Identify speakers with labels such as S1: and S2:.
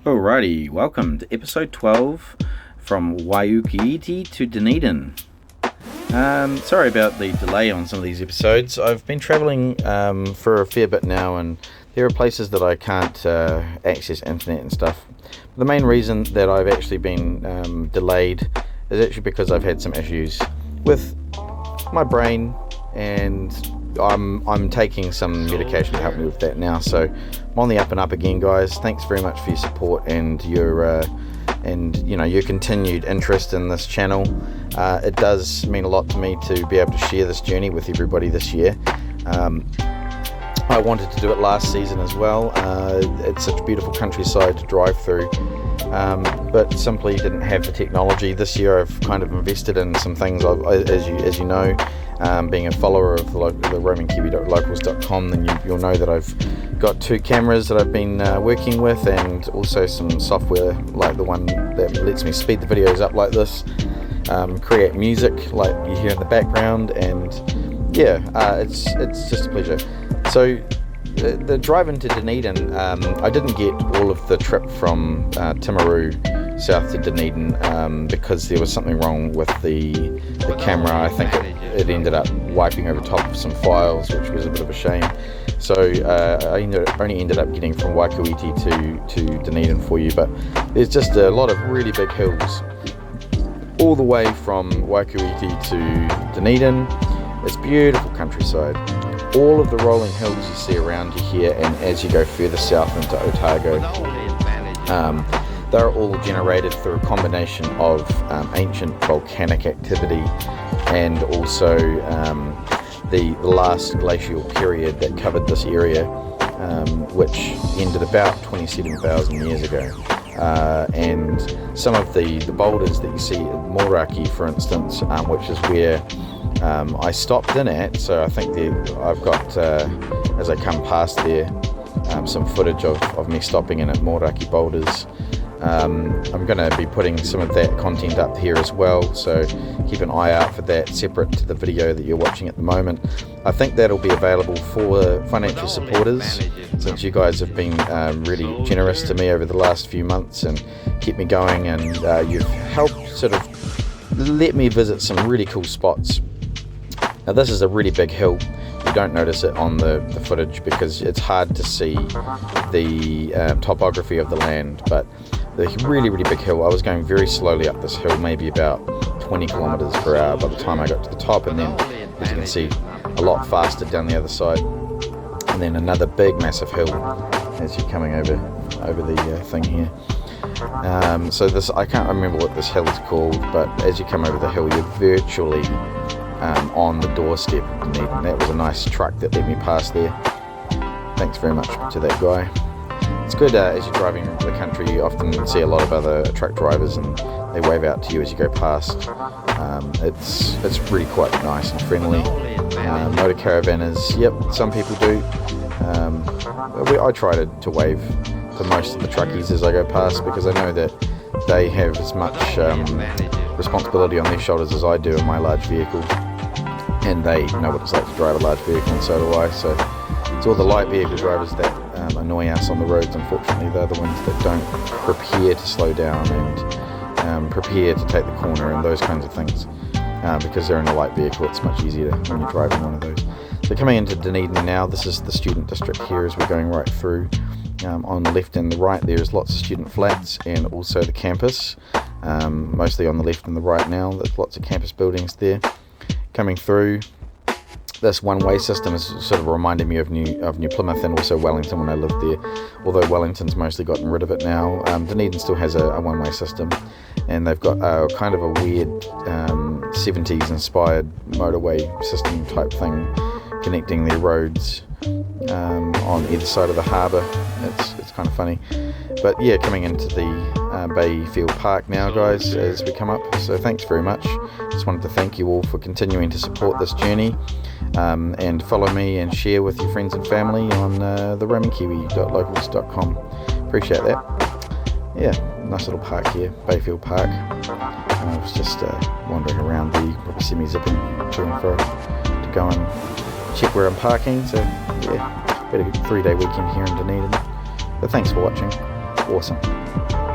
S1: Alrighty, welcome to episode 12 from Waikouiti to Dunedin. Sorry about the delay on some of these episodes. I've been travelling for a fair bit now, and there are places that I can't access internet and stuff. The main reason that I've actually been delayed is actually because I've had some issues with my brain, and I'm taking some medication to help me with that now. So I'm on the up and up again, guys. Thanks very much for your support and your continued interest in this channel. It does mean a lot to me to be able to share this journey with everybody this year. I wanted to do it last season as well. It's such beautiful countryside to drive through, but simply didn't have the technology. This year I've kind of invested in some things. As you know, being a follower of the roamingkiwi.locals.com, then you'll know that I've got 2 cameras that I've been working with, and also some software like the one that lets me speed the videos up like this, create music like you hear in the background, and it's just a pleasure. So the drive into Dunedin, I didn't get all of the trip from Timaru south to Dunedin because there was something wrong with the camera. I think it ended up wiping over top of some files, which was a bit of a shame. So I only ended up getting from Waikouiti to Dunedin for you, but there's just a lot of really big hills all the way from Waikouiti to Dunedin. It's beautiful countryside. All of the rolling hills you see around you here, and as you go further south into Otago, they're all generated through a combination of ancient volcanic activity and also the last glacial period that covered this area, which ended about 27,000 years ago. And some of the boulders that you see at Moraki, for instance, which is where I stopped in at, so I think I've got, as I come past there, some footage of me stopping in at Moraki Boulders. I'm going to be putting some of that content up here as well, so keep an eye out for that, separate to the video that you're watching at the moment. I think that'll be available for financial supporters, since you guys have been really generous to me over the last few months and kept me going, and you've helped sort of let me visit some really cool spots. Now this is a really big hill. You don't notice it on the footage because it's hard to see the topography of the land, but the really, really big hill, I was going very slowly up this hill, maybe about 20 kilometers per hour by the time I got to the top, and then, as you can see, a lot faster down the other side, and then another big massive hill as you're coming over the thing here. So this, I can't remember what this hill is called, but as you come over the hill, you're virtually on the doorstep of Dunedin. That was a nice truck that let me pass there. Thanks very much to that guy. It's good as you're driving the country, you often see a lot of other truck drivers and they wave out to you as you go past. It's really quite nice and friendly. Motor caravanners, yep, some people do. I try to wave to most of the truckies as I go past, because I know that they have as much responsibility on their shoulders as I do in my large vehicle, and they know what it's like to drive a large vehicle, and so do I. So it's all the light vehicle drivers that annoy us on the roads. Unfortunately, they're the ones that don't prepare to slow down and prepare to take the corner and those kinds of things, because they're in a light vehicle. It's much easier when you're driving one of those. So coming into Dunedin now, this is the student district here as we're going right through. On the left and the right there's lots of student flats, and also the campus, mostly on the left and the right now. There's lots of campus buildings there. Coming through, this one-way system is sort of reminding me of New Plymouth, and also Wellington when I lived there, although Wellington's mostly gotten rid of it now. Dunedin still has a one-way system, and they've got kind of a weird 70s inspired motorway system type thing connecting their roads on either side of the harbour. It's kind of funny. But yeah, coming into the Bayfield Park now, guys, as we come up. So thanks very much. Just wanted to thank you all for continuing to support this journey, and follow me and share with your friends and family on the roamingkiwi.locals.com. Appreciate that. Yeah, nice little park here, Bayfield Park. And I was just wandering around there. You can probably see me zipping to and fro to go and check where I'm parking. So yeah, had a good 3-day weekend here in Dunedin. But thanks for watching. Awesome.